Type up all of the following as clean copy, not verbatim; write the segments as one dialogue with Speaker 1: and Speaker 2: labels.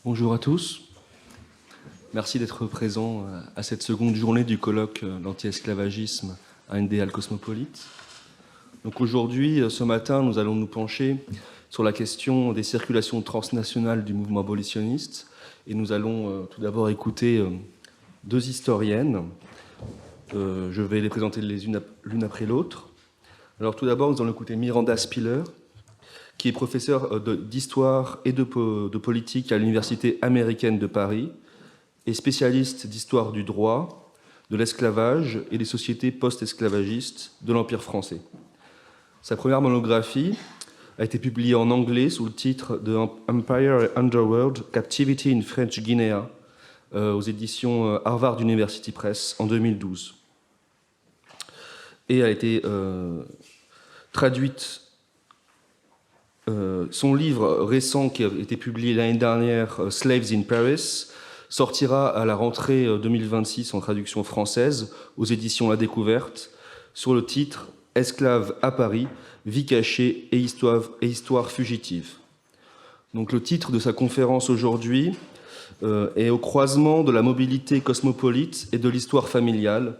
Speaker 1: Bonjour à tous. Merci d'être présents à cette seconde journée du colloque L'anti-esclavagisme à un idéal cosmopolite. Donc aujourd'hui, ce matin, nous allons nous pencher sur la question des circulations transnationales du mouvement abolitionniste. Et nous allons tout d'abord écouter deux historiennes. Je vais les présenter l'une après l'autre. Alors tout d'abord, nous allons écouter Miranda Spiller, qui est professeure d'histoire et de politique à l'Université américaine de Paris et spécialiste d'histoire du droit, de l'esclavage et des sociétés post-esclavagistes de l'Empire français. Sa première monographie a été publiée en anglais sous le titre de Empire and Underworld, Captivity in French Guinea, aux éditions Harvard University Press en 2012. Et a été traduite. Son livre récent, qui a été publié l'année dernière, Slaves in Paris, sortira à la rentrée 2026 en traduction française aux éditions La Découverte, sur le titre « Esclaves à Paris, vie cachée et histoire fugitive ». Donc le titre de sa conférence aujourd'hui est « Au croisement de la mobilité cosmopolite et de l'histoire familiale,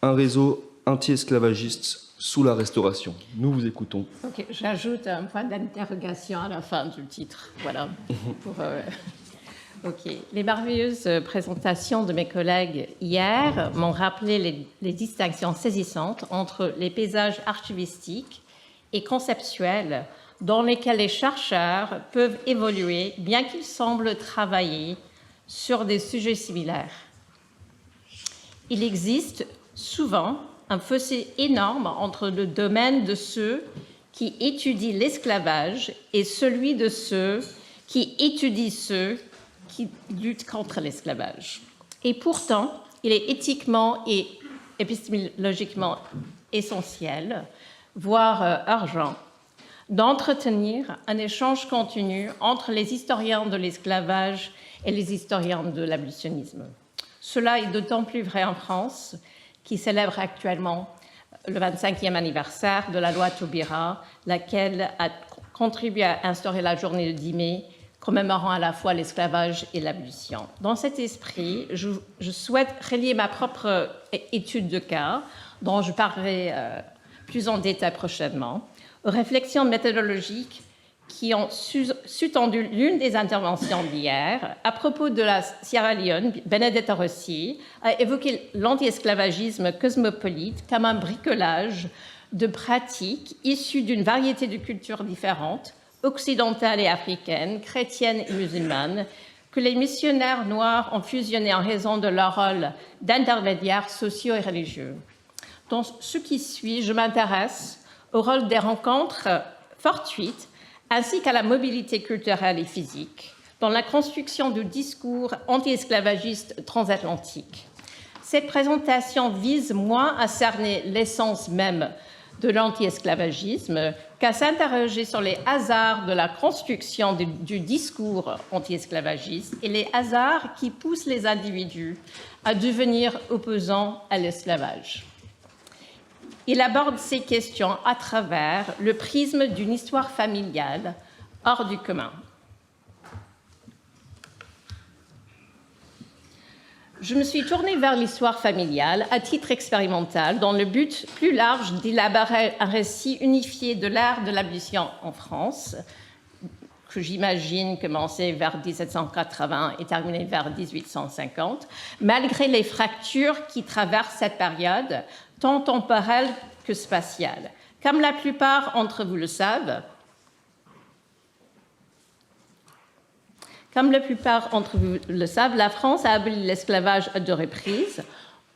Speaker 1: un réseau anti-esclavagiste sous la Restauration ». Nous vous écoutons.
Speaker 2: Ok, j'ajoute un point d'interrogation à la fin du titre. Voilà. Ok. Les merveilleuses présentations de mes collègues hier m'ont rappelé les distinctions saisissantes entre les paysages archivistiques et conceptuels dans lesquels les chercheurs peuvent évoluer, bien qu'ils semblent travailler sur des sujets similaires. Il existe souvent un fossé énorme entre le domaine de ceux qui étudient l'esclavage et celui de ceux qui étudient ceux qui luttent contre l'esclavage. Et pourtant, il est éthiquement et épistémologiquement essentiel, voire urgent, d'entretenir un échange continu entre les historiens de l'esclavage et les historiens de l'abolitionnisme. Cela est d'autant plus vrai en France, qui célèbre actuellement le 25e anniversaire de la loi Taubira, laquelle a contribué à instaurer la journée de 10 mai, commémorant à la fois l'esclavage et l'abolition. Dans cet esprit, je souhaite relier ma propre étude de cas, dont je parlerai plus en détail prochainement, aux réflexions méthodologiques qui ont sous-tendu l'une des interventions d'hier. À propos de la Sierra Leone, Benedetta Rossi a évoqué l'anti-esclavagisme cosmopolite comme un bricolage de pratiques issues d'une variété de cultures différentes, occidentales et africaines, chrétiennes et musulmanes, que les missionnaires noirs ont fusionné en raison de leur rôle d'intermédiaires sociaux et religieux. Dans ce qui suit, je m'intéresse au rôle des rencontres fortuites ainsi qu'à la mobilité culturelle et physique dans la construction du discours anti-esclavagiste transatlantique. Cette présentation vise moins à cerner l'essence même de l'anti-esclavagisme qu'à s'interroger sur les hasards de la construction du discours anti-esclavagiste et les hasards qui poussent les individus à devenir opposants à l'esclavage. Il aborde ces questions à travers le prisme d'une histoire familiale hors du commun. Je me suis tournée vers l'histoire familiale à titre expérimental dans le but plus large d'élaborer un récit unifié de l'ère de l'abolition en France, que j'imagine commencer vers 1780 et terminer vers 1850, malgré les fractures qui traversent cette période, tant temporelle que spatiale. Comme la plupart d'entre vous le savent, la France a aboli l'esclavage à 2 reprises,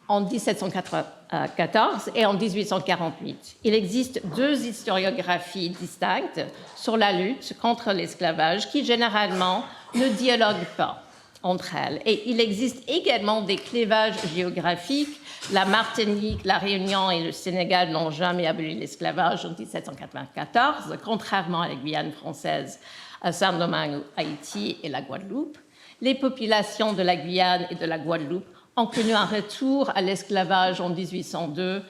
Speaker 2: en 1794 et en 1848. Il existe 2 historiographies distinctes sur la lutte contre l'esclavage qui, généralement, ne dialoguent pas entre elles. Et il existe également des clivages géographiques. La Martinique, la Réunion et le Sénégal n'ont jamais aboli l'esclavage en 1794, contrairement à la Guyane française, à Saint-Domingue, Haïti et la Guadeloupe. Les populations de la Guyane et de la Guadeloupe ont connu un retour à l'esclavage en 1802,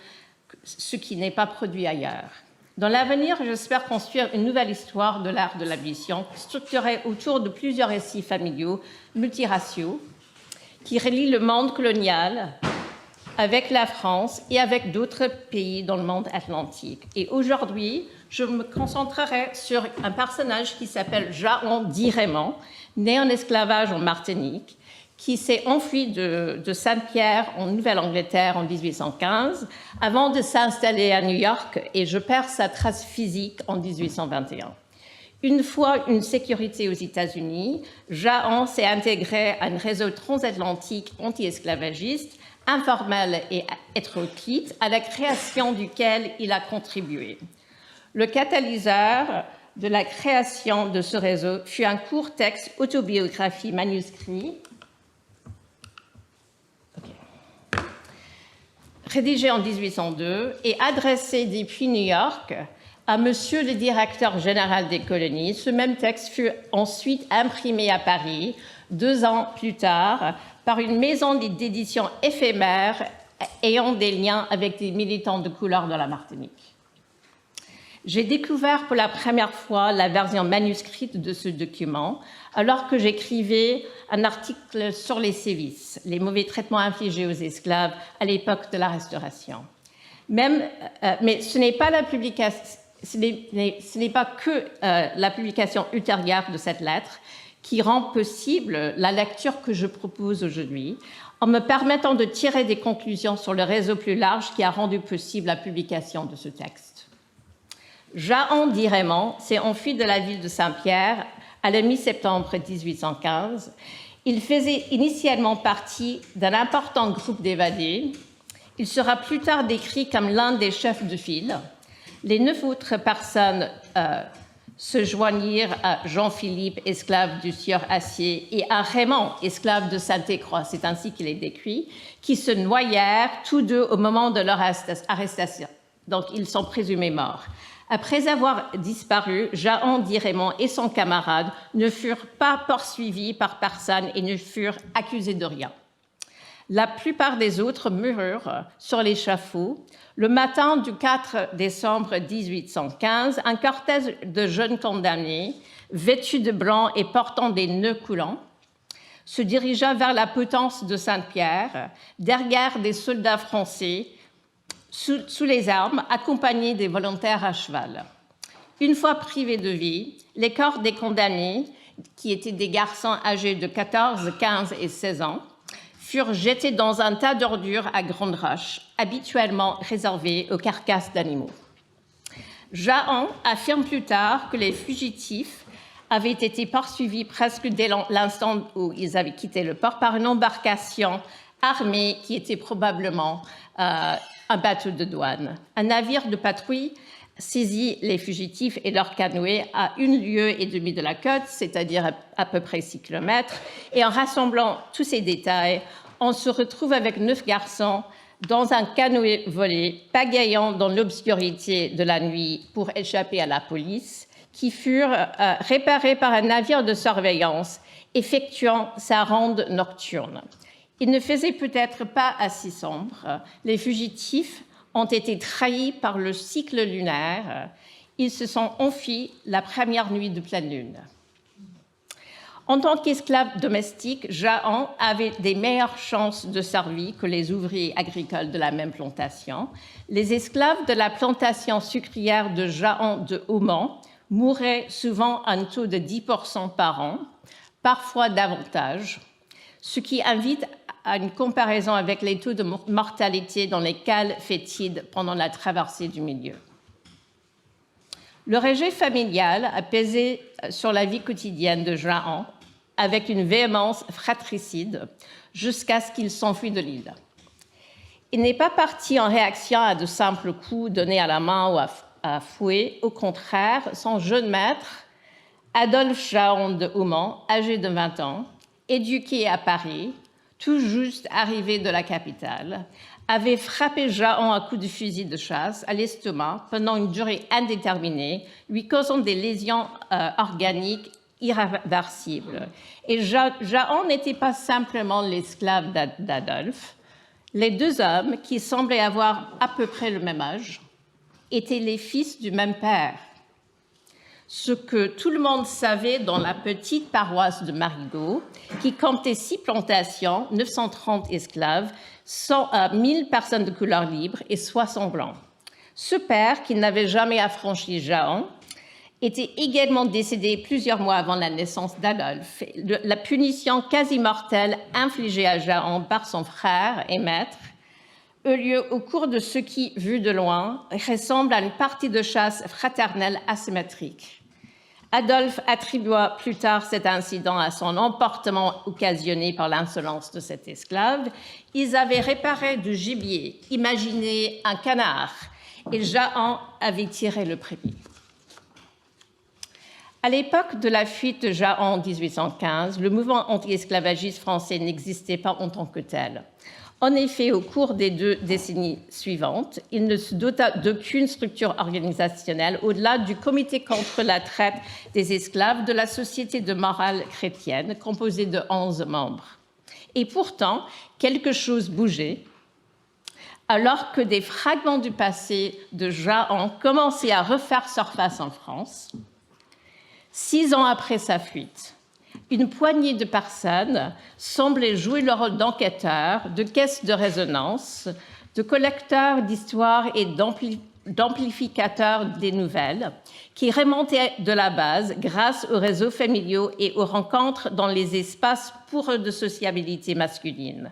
Speaker 2: ce qui n'est pas produit ailleurs. Dans l'avenir, j'espère construire une nouvelle histoire de l'art de l'abolition, structurée autour de plusieurs récits familiaux multiraciaux qui relient le monde colonial avec la France et avec d'autres pays dans le monde atlantique. Et aujourd'hui, je me concentrerai sur un personnage qui s'appelle Jahan Di Raymond, né en esclavage en Martinique, qui s'est enfui de Saint-Pierre en Nouvelle-Angleterre en 1815, avant de s'installer à New York, et je perds sa trace physique en 1821. Une fois une sécurité aux États-Unis, Jahan s'est intégré à un réseau transatlantique anti-esclavagiste, informel et hétéroclite, à la création duquel il a contribué. Le catalyseur de la création de ce réseau fut un court texte autobiographie manuscrit rédigé en 1802 et adressé depuis New York à Monsieur le directeur général des colonies. Ce même texte fut ensuite imprimé à Paris 2 ans plus tard par une maison d'édition éphémère ayant des liens avec des militants de couleur de la Martinique. J'ai découvert pour la première fois la version manuscrite de ce document alors que j'écrivais un article sur les sévices, les mauvais traitements infligés aux esclaves à l'époque de la Restauration. Mais ce n'est pas que la publication ultérieure de cette lettre qui rend possible la lecture que je propose aujourd'hui, en me permettant de tirer des conclusions sur le réseau plus large qui a rendu possible la publication de ce texte. Jahan Di Raymond s'est enfui de la ville de Saint-Pierre à la mi-septembre 1815. Il faisait initialement partie d'un important groupe d'évadés. Il sera plus tard décrit comme l'un des chefs de file. Les 9 autres personnes se joignirent à Jean-Philippe, esclave du sieur Acier, et à Raymond, esclave de Sainte-Croix, c'est ainsi qu'il est décrit, qui se noyèrent tous deux au moment de leur arrestation. Donc, ils sont présumés morts. Après avoir disparu, Jahan Di Raymond et son camarade ne furent pas poursuivis par personne et ne furent accusés de rien. La plupart des autres moururent sur l'échafaud. Le matin du 4 décembre 1815, un cortège de jeunes condamnés, vêtus de blanc et portant des nœuds coulants, se dirigea vers la potence de Saint-Pierre, derrière des soldats français, sous les armes, accompagnés des volontaires à cheval. Une fois privés de vie, les corps des condamnés, qui étaient des garçons âgés de 14, 15 et 16 ans, furent jetés dans un tas d'ordures à grandes roches, habituellement réservées aux carcasses d'animaux. Jahan affirme plus tard que les fugitifs avaient été poursuivis presque dès l'instant où ils avaient quitté le port par une embarcation armée qui était probablement un bateau de douane. Un navire de patrouille saisit les fugitifs et leurs canoës à 1,5 lieue de la côte, c'est-à-dire à peu près 6 kilomètres, et en rassemblant tous ces détails, on se retrouve avec 9 garçons dans un canoë volé, pagayant dans l'obscurité de la nuit pour échapper à la police, qui furent réparés par un navire de surveillance effectuant sa ronde nocturne. Il ne faisait peut-être pas assez sombre. Les fugitifs ont été trahis par le cycle lunaire. Ils se sont enfuis la première nuit de pleine lune. En tant qu'esclave domestique, Jahan avait des meilleures chances de survie que les ouvriers agricoles de la même plantation. Les esclaves de la plantation sucrière de Jahan de Haumont mouraient souvent à un taux de 10% par an, parfois davantage, ce qui invite à une comparaison avec les taux de mortalité dans les cales fétides pendant la traversée du milieu. Le rejet familial a pesé sur la vie quotidienne de Jahan avec une véhémence fratricide jusqu'à ce qu'il s'enfuit de l'île. Il n'est pas parti en réaction à de simples coups donnés à la main ou à fouet. Au contraire, son jeune maître, Adolphe Jahan de Haumont, âgé de 20 ans, éduqué à Paris, tout juste arrivé de la capitale, avait frappé Jahan à coups de fusil de chasse à l'estomac pendant une durée indéterminée, lui causant des lésions organiques irréversibles. Et Jahan n'était pas simplement l'esclave d'Adolphe. Les 2 hommes, qui semblaient avoir à peu près le même âge, étaient les fils du même père. Ce que tout le monde savait dans la petite paroisse de Marigot, qui comptait 6 plantations, 930 esclaves, 1000 personnes de couleur libre et 60 blancs. Ce père, qui n'avait jamais affranchi Jahan, était également décédé plusieurs mois avant la naissance d'Adolphe. La punition quasi mortelle infligée à Jahan par son frère et maître eut lieu au cours de ce qui, vu de loin, ressemble à une partie de chasse fraternelle asymétrique. Adolphe attribua plus tard cet incident à son emportement occasionné par l'insolence de cet esclave. Ils avaient réparé du gibier, imaginé un canard, et Jahan avait tiré le premier. À l'époque de la fuite de Jahan en 1815, le mouvement anti-esclavagiste français n'existait pas en tant que tel. En effet, au cours des 2 décennies suivantes, il ne se dota d'aucune structure organisationnelle au-delà du comité contre la traite des esclaves de la Société de morale chrétienne, composée de 11 membres. Et pourtant, quelque chose bougeait, alors que des fragments du passé de Jahan commençaient à refaire surface en France. 6 ans après sa fuite, une poignée de personnes semblaient jouer le rôle d'enquêteurs, de caisses de résonance, de collecteurs d'histoires et d'amplificateurs des nouvelles, qui remontaient de la base grâce aux réseaux familiaux et aux rencontres dans les espaces pour eux de sociabilité masculine.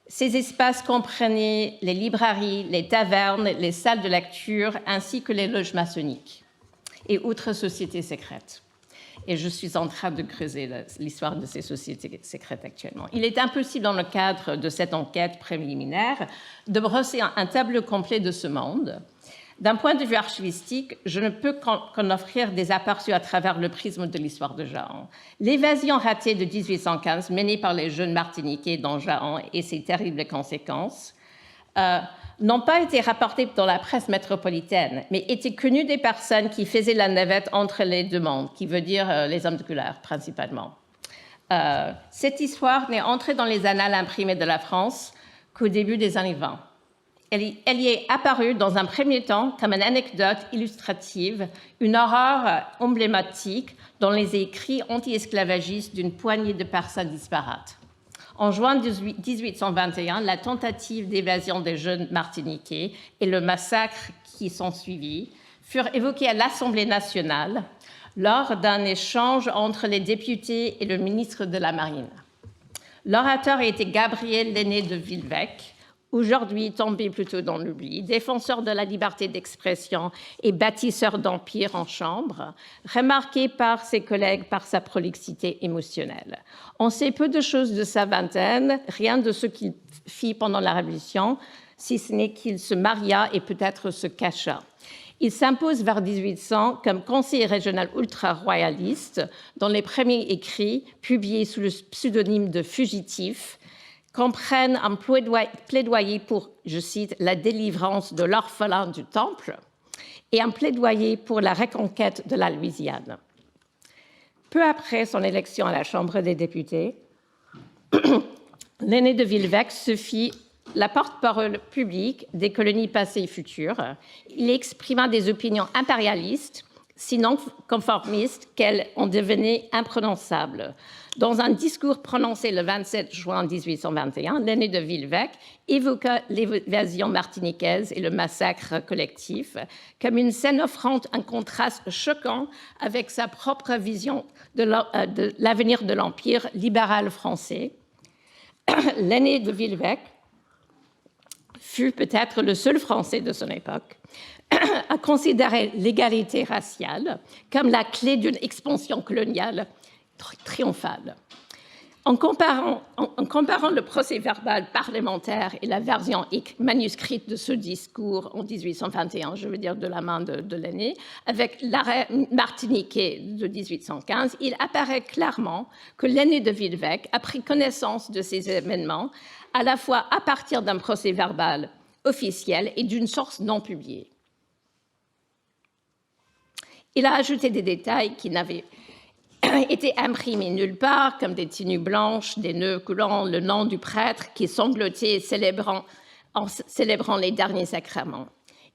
Speaker 2: Ces espaces comprenaient les librairies, les tavernes, les salles de lecture, ainsi que les loges maçonniques et autres sociétés secrètes. Et je suis en train de creuser l'histoire de ces sociétés secrètes actuellement. Il est impossible, dans le cadre de cette enquête préliminaire, de brosser un tableau complet de ce monde. D'un point de vue archivistique, je ne peux qu'en offrir des aperçus à travers le prisme de l'histoire de Jahan. L'évasion ratée de 1815, menée par les jeunes Martiniquais dans Jahan et ses terribles conséquences, n'ont pas été rapportées dans la presse métropolitaine, mais étaient connues des personnes qui faisaient la navette entre les 2 mondes, qui veut dire les hommes de couleur, principalement. Cette histoire n'est entrée dans les annales imprimées de la France qu'au début des années 20. Elle y est apparue dans un premier temps comme une anecdote illustrative, une horreur emblématique dans les écrits anti-esclavagistes d'une poignée de personnes disparates. En juin 1821, la tentative d'évasion des jeunes Martiniquais et le massacre qui s'ensuivit furent évoqués à l'Assemblée nationale lors d'un échange entre les députés et le ministre de la Marine. L'orateur était Gabriel Lenné de Villevêque, aujourd'hui tombé plutôt dans l'oubli, défenseur de la liberté d'expression et bâtisseur d'empire en chambre, remarqué par ses collègues par sa prolixité émotionnelle. On sait peu de choses de sa vingtaine, rien de ce qu'il fit pendant la Révolution, si ce n'est qu'il se maria et peut-être se cacha. Il s'impose vers 1800 comme conseiller régional ultra-royaliste, dont les premiers écrits, publiés sous le pseudonyme de Fugitif, comprennent un plaidoyer pour, je cite, la délivrance de l'orphelin du Temple et un plaidoyer pour la reconquête de la Louisiane. Peu après son élection à la Chambre des députés, Lenné de Villevêque se fit la porte-parole publique des colonies passées et futures. Il exprima des opinions impérialistes, sinon conformistes, qu'elles en devenaient imprononçables. Dans un discours prononcé le 27 juin 1821, Lenné de Villevêque évoqua l'évasion martiniquaise et le massacre collectif comme une scène offrant un contraste choquant avec sa propre vision de l'avenir de l'Empire libéral français. Lenné de Villevêque fut peut-être le seul Français de son époque à considérer l'égalité raciale comme la clé d'une expansion coloniale triomphale. En comparant le procès-verbal parlementaire et la version manuscrite de ce discours en 1821, je veux dire de la main de Lenné, avec l'arrêt martiniquais de 1815, il apparaît clairement que Lenné de Villevêque a pris connaissance de ces événements à la fois à partir d'un procès-verbal officiel et d'une source non publiée. Il a ajouté des détails qui n'avaient été imprimés nulle part, comme des tenues blanches, des nœuds coulant le nom du prêtre qui sanglotait célébrant les derniers sacrements.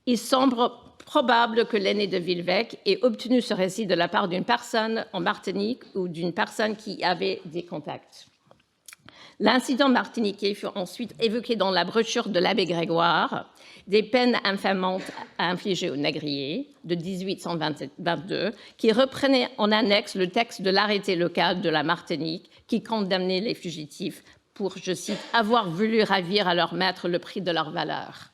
Speaker 2: Il semble probable que l'aîné de Villevêque ait obtenu ce récit de la part d'une personne en Martinique ou d'une personne qui avait des contacts. L'incident martiniquais fut ensuite évoqué dans la brochure de l'abbé Grégoire, des peines infamantes à infliger aux négriers de 1822, qui reprenait en annexe le texte de l'arrêté local de la Martinique qui condamnait les fugitifs pour, je cite, « avoir voulu ravir à leur maître le prix de leur valeur ».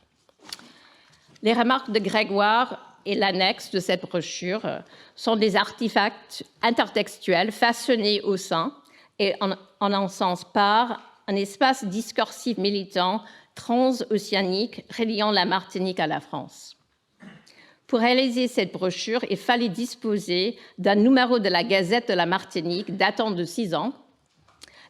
Speaker 2: Les remarques de Grégoire et l'annexe de cette brochure sont des artefacts intertextuels façonnés au sein et en un sens par un espace discursif militant transoceanique reliant la Martinique à la France. Pour réaliser cette brochure, il fallait disposer d'un numéro de la Gazette de la Martinique datant de 6 ans,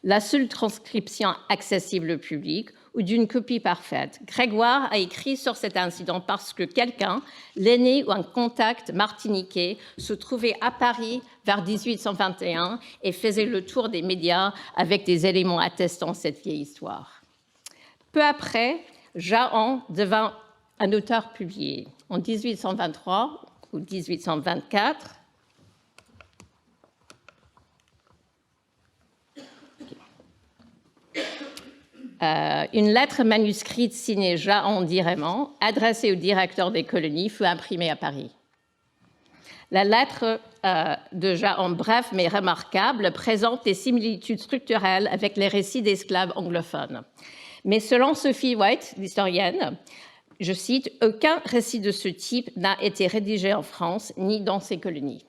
Speaker 2: la seule transcription accessible au public, ou d'une copie parfaite. Grégoire a écrit sur cet incident parce que quelqu'un, l'aîné ou un contact martiniquais, se trouvait à Paris vers 1821 et faisait le tour des médias avec des éléments attestant cette vieille histoire. Peu après, Jahan devint un auteur publié. En 1823 ou 1824, une lettre manuscrite signée Jahan dit Raymond, adressée au directeur des colonies, fut imprimée à Paris. La lettre de Jahan, bref mais remarquable, présente des similitudes structurelles avec les récits d'esclaves anglophones. Mais selon Sophie White, l'historienne, je cite, « Aucun récit de ce type n'a été rédigé en France ni dans ses colonies ».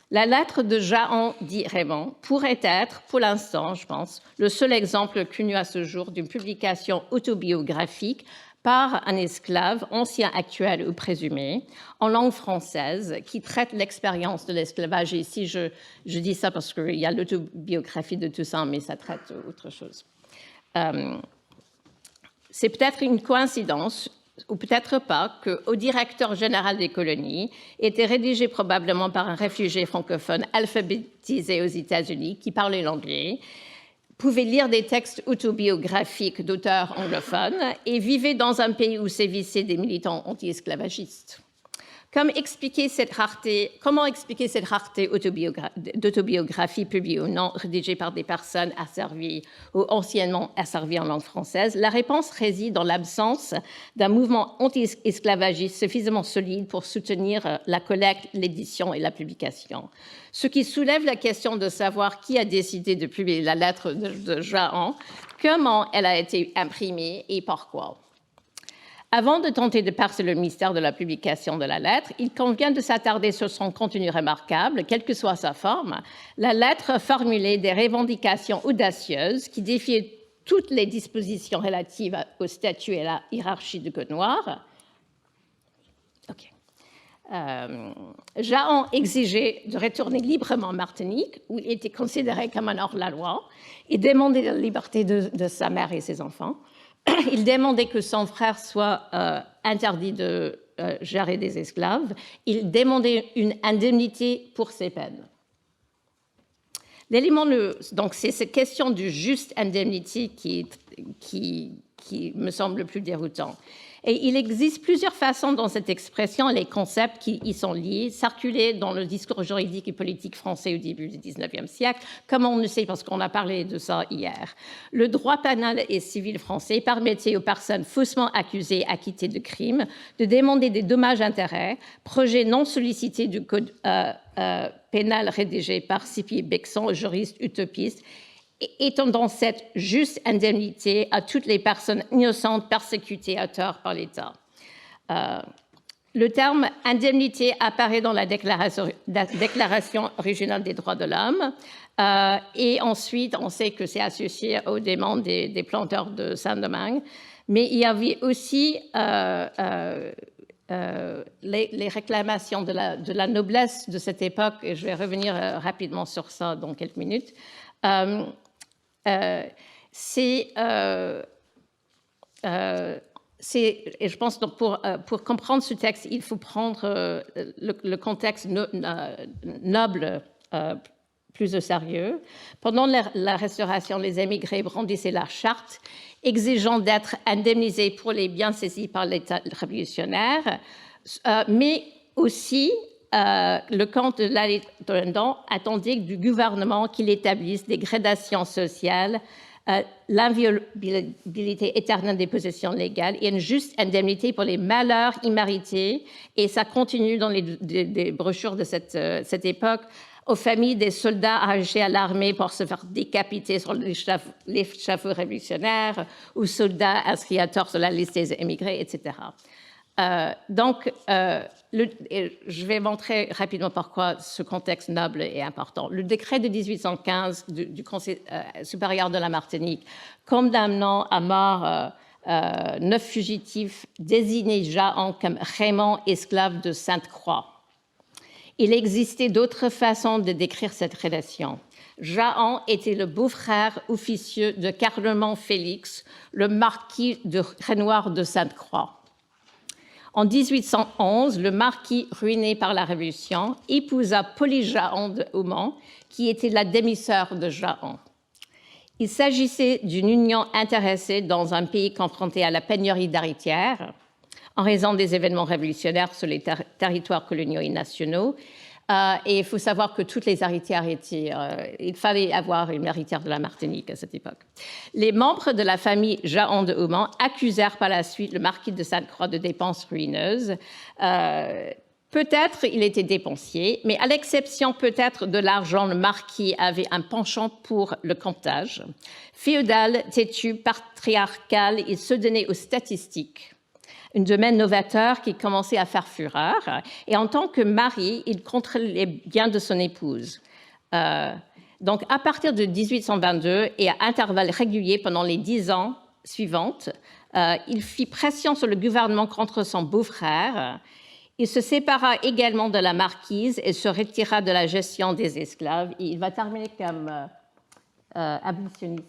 Speaker 2: La lettre de Jahan dit Raymond pourrait être, pour l'instant, je pense, le seul exemple connu à ce jour d'une publication autobiographique par un esclave, ancien, actuel ou présumé, en langue française, qui traite l'expérience de l'esclavage. Et ici, je dis ça parce qu'il y a l'autobiographie de Toussaint, mais ça traite autre chose. C'est peut-être une coïncidence, ou peut-être pas, qu'au directeur général des colonies était rédigé probablement par un réfugié francophone alphabétisé aux États-Unis qui parlait l'anglais, pouvait lire des textes autobiographiques d'auteurs anglophones et vivait dans un pays où sévissaient des militants anti-esclavagistes. Comment expliquer cette rareté d'autobiographie publiée ou non, rédigée par des personnes asservies ou anciennement asservies en langue française? La réponse réside dans l'absence d'un mouvement anti-esclavagiste suffisamment solide pour soutenir la collecte, l'édition et la publication. Ce qui soulève la question de savoir qui a décidé de publier la lettre de Jahan, comment elle a été imprimée et pourquoi. Avant de tenter de percer le mystère de la publication de la lettre, il convient de s'attarder sur son contenu remarquable, quelle que soit sa forme. La lettre formulait des revendications audacieuses qui défiaient toutes les dispositions relatives au statut et à la hiérarchie du Code noir. Jahan exigeait de retourner librement en Martinique, où il était considéré comme un hors-la-loi, et demandait la liberté de sa mère et ses enfants. Il demandait que son frère soit interdit de gérer des esclaves. Il demandait une indemnité pour ses peines. Donc, c'est cette question du juste indemnité qui me semble le plus déroutant. Et il existe plusieurs façons dans cette expression, les concepts qui y sont liés, circulaient dans le discours juridique et politique français au début du XIXe siècle, comme on le sait parce qu'on a parlé de ça hier. Le droit pénal et civil français permettait aux personnes faussement accusées, acquittées de crimes, de demander des dommages-intérêts, projet non sollicité du code pénal rédigé par Scipier Bexon, juriste utopiste, étendant cette juste indemnité à toutes les personnes innocentes persécutées à tort par l'État. Le terme indemnité apparaît dans la Déclaration originale des droits de l'homme et ensuite on sait que c'est associé aux demandes des planteurs de Saint-Domingue, mais il y avait aussi les réclamations de la noblesse de cette époque, et je vais revenir rapidement sur ça dans quelques minutes. Et je pense que pour comprendre ce texte, il faut prendre le contexte noble plus au sérieux. Pendant la Restauration, les émigrés brandissaient la charte exigeant d'être indemnisés pour les biens saisis par l'État révolutionnaire, mais aussi le comte de l'Intendant attendait du gouvernement qu'il établisse des gradations sociales, l'inviolabilité éternelle des possessions légales et une juste indemnité pour les malheurs immérités. Et ça continue dans les brochures de cette époque, aux familles des soldats arrachés à l'armée pour se faire décapiter sur l'échafaud révolutionnaire, ou soldats inscrits à tort sur la liste des émigrés, etc. Je vais montrer rapidement pourquoi ce contexte noble est important. Le décret de 1815 du Conseil supérieur de la Martinique condamnant à mort 9 fugitifs désignait Jahan comme Raymond, esclave de Sainte-Croix. Il existait d'autres façons de décrire cette relation. Jahan était le beau-frère officieux de Carloman Félix, le marquis de Renoir de Sainte-Croix. En 1811, le marquis, ruiné par la Révolution, épousa Polly Jahan de Haumont, qui était la demi-sœur de Jahan. Il s'agissait d'une union intéressée dans un pays confronté à la pénurie d'héritières, en raison des événements révolutionnaires sur les territoires coloniaux et nationaux. Et il faut savoir que toutes les héritières étaient... il fallait avoir une héritière de la Martinique à cette époque. Les membres de la famille Jahan de Haumont accusèrent par la suite le marquis de Sainte-Croix de dépenses ruineuses. Peut-être il était dépensier, mais à l'exception peut-être de l'argent, le marquis avait un penchant pour le comptage. Féodal, têtu, patriarcal, il se donnait aux statistiques. Un domaine novateur qui commençait à faire fureur. Et en tant que mari, il contrôlait les biens de son épouse. Donc, à partir de 1822 et à intervalles réguliers pendant les 10 ans suivantes, il fit pression sur le gouvernement contre son beau-frère. Il se sépara également de la marquise et se retira de la gestion des esclaves. Et il va terminer comme abolitionniste.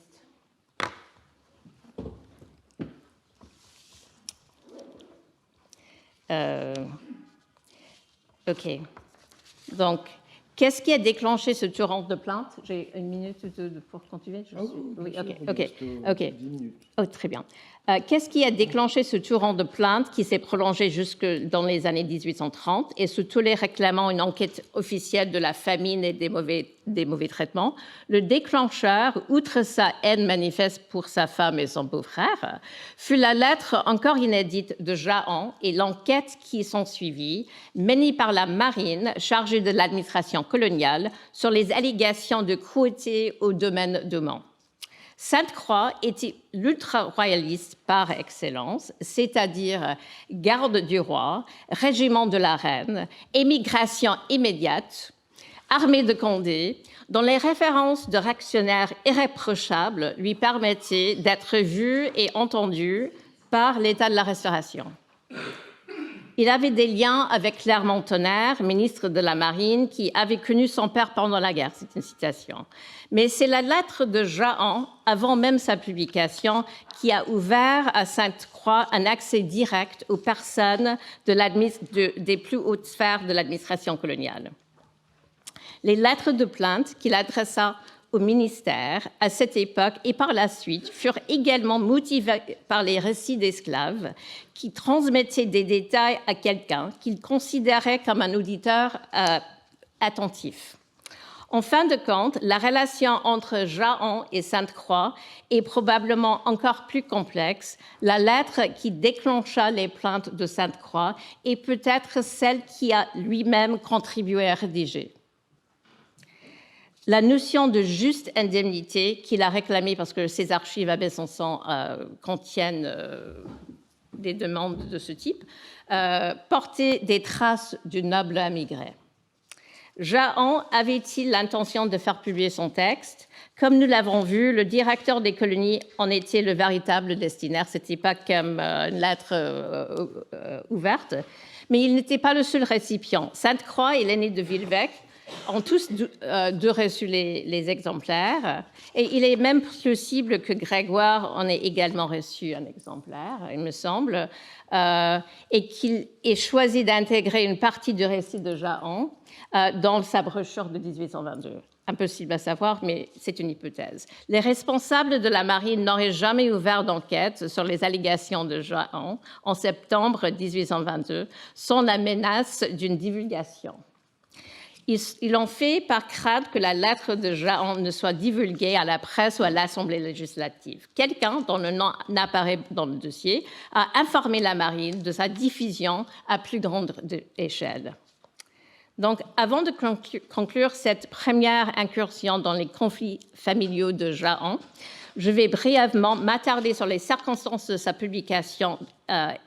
Speaker 2: OK. Donc, qu'est-ce qui a déclenché ce torrent de plaintes? J'ai une minute pour continuer. Oui, OK. 10 minutes. Oh, très bien. Qu'est-ce qui a déclenché ce torrent de plaintes qui s'est prolongé jusque dans les années 1830 et sous tous les réclamant une enquête officielle de la famine et des mauvais traitements? Le déclencheur, outre sa haine manifeste pour sa femme et son beau-frère, fut la lettre encore inédite de Jahan et l'enquête qui s'en suivit, menée par la marine chargée de l'administration coloniale sur les allégations de cruauté au domaine d'Haumont. Sainte-Croix était l'ultra-royaliste par excellence, c'est-à-dire garde du roi, régiment de la reine, émigration immédiate, armée de Condé, dont les références de réactionnaires irréprochables lui permettaient d'être vu et entendu par l'État de la Restauration. Il avait des liens avec Clermont-Tonnerre, ministre de la Marine, qui avait connu son père pendant la guerre. C'est une citation. Mais c'est la lettre de Jahan, avant même sa publication, qui a ouvert à Sainte-Croix un accès direct aux personnes des plus hautes sphères de l'administration coloniale. Les lettres de plainte qu'il adressa au ministère à cette époque et par la suite furent également motivées par les récits d'esclaves qui transmettaient des détails à quelqu'un qu'il considérait comme un auditeur attentif. En fin de compte, la relation entre Jahan et Sainte-Croix est probablement encore plus complexe. La lettre qui déclencha les plaintes de Sainte-Croix est peut-être celle qui a lui-même contribué à rédiger. La notion de juste indemnité qu'il a réclamée, parce que ses archives à Besançon contiennent des demandes de ce type, portait des traces du noble émigré. Jahan avait-il l'intention de faire publier son texte? Comme nous l'avons vu, le directeur des colonies en était le véritable destinataire. Ce n'était pas comme une lettre ouverte, mais il n'était pas le seul récipient. Sainte-Croix et l'aîné de Villevêque ont tous deux reçu les exemplaires. Et il est même possible que Grégoire en ait également reçu un exemplaire, il me semble, et qu'il ait choisi d'intégrer une partie du récit de Jahan dans sa brochure de 1822. impossible à savoir, mais c'est une hypothèse. Les responsables de la marine n'auraient jamais ouvert d'enquête sur les allégations de Jahan en septembre 1822 sans la menace d'une divulgation. Ils l'ont fait par crainte que la lettre de Jahan ne soit divulguée à la presse ou à l'Assemblée législative. Quelqu'un, dont le nom n'apparaît dans le dossier, a informé la marine de sa diffusion à plus grande échelle. Donc, avant de conclure cette première incursion dans les conflits familiaux de Jahan, je vais brièvement m'attarder sur les circonstances de sa publication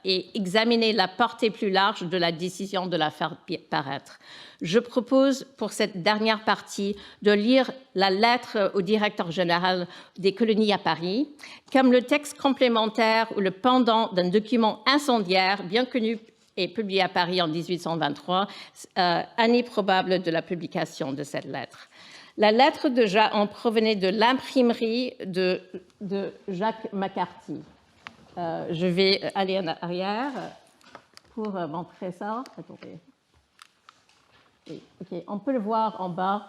Speaker 2: et examiner la portée plus large de la décision de la faire paraître. Je propose pour cette dernière partie de lire la lettre au directeur général des colonies à Paris comme le texte complémentaire ou le pendant d'un document incendiaire bien connu et publié à Paris en 1823, année probable de la publication de cette lettre. La lettre de Jahan provenait de l'imprimerie de Jacques McCarthy. Je vais aller en arrière pour montrer ça. Attendez. Okay. On peut le voir en bas.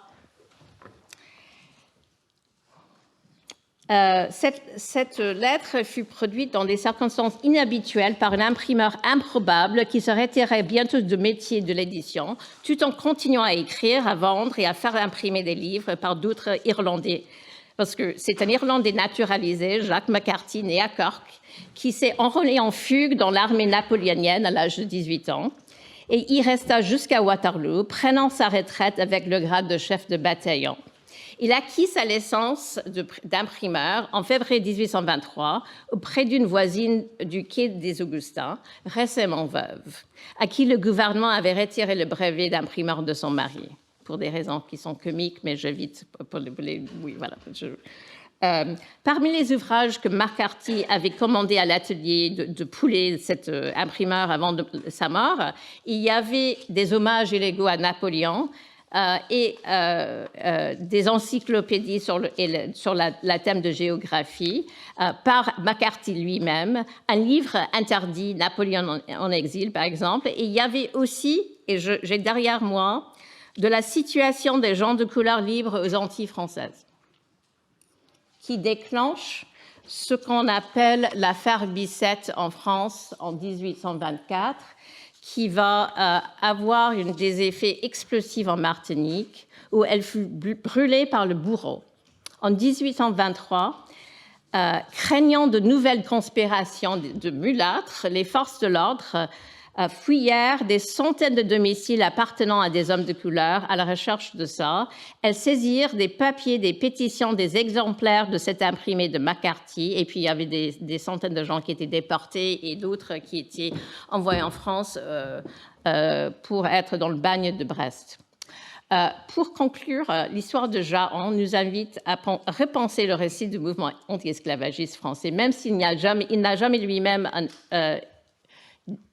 Speaker 2: Cette lettre fut produite dans des circonstances inhabituelles par un imprimeur improbable qui se retirait bientôt du métier de l'édition, tout en continuant à écrire, à vendre et à faire imprimer des livres par d'autres Irlandais. Parce que c'est un Irlandais naturalisé, Jacques McCarthy, né à Cork, qui s'est enrôlé en fugue dans l'armée napoléonienne à l'âge de 18 ans. Et y resta jusqu'à Waterloo, prenant sa retraite avec le grade de chef de bataillon. Il acquit sa licence d'imprimeur en février 1823 auprès d'une voisine du quai des Augustins, récemment veuve, à qui le gouvernement avait retiré le brevet d'imprimeur de son mari, pour des raisons qui sont comiques, mais j'évite pour les... Oui, voilà. Parmi les ouvrages que McCarthy avait commandés à l'atelier de Poulet, cet imprimeur avant sa mort, il y avait des hommages illégaux à Napoléon, et des encyclopédies sur la thème de géographie par McCarthy lui-même, un livre interdit, Napoléon en exil, par exemple. Et il y avait aussi, et j'ai derrière moi, de la situation des gens de couleur libre aux Antilles françaises, qui déclenche ce qu'on appelle l'affaire Bicêtre en France en 1824, qui va avoir des effets explosifs en Martinique, où elle fut brûlée par le bourreau. En 1823, craignant de nouvelles conspirations de mulâtres, les forces de l'ordre fouillèrent des centaines de domiciles appartenant à des hommes de couleur à la recherche de ça. Elles saisirent des papiers, des pétitions, des exemplaires de cet imprimé de McCarthy, et puis il y avait des centaines de gens qui étaient déportés et d'autres qui étaient envoyés en France pour être dans le bagne de Brest. Pour conclure, l'histoire de Jahan nous invite à repenser le récit du mouvement anti-esclavagiste français, même s'il n'a jamais lui-même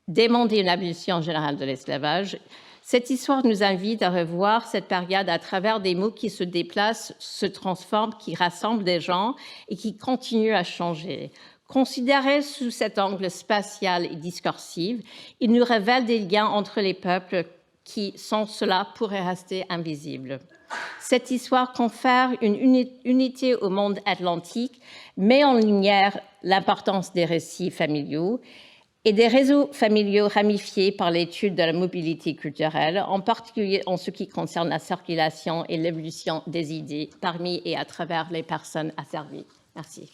Speaker 2: démandé une abolition générale de l'esclavage. Cette histoire nous invite à revoir cette période à travers des mots qui se déplacent, se transforment, qui rassemblent des gens et qui continuent à changer. Considérés sous cet angle spatial et discursif, il nous révèle des liens entre les peuples qui, sans cela, pourraient rester invisibles. Cette histoire confère une unité au monde atlantique, met en lumière l'importance des récits familiaux et des réseaux familiaux ramifiés par l'étude de la mobilité culturelle, en particulier en ce qui concerne la circulation et l'évolution des idées parmi et à travers les personnes asservies. Merci.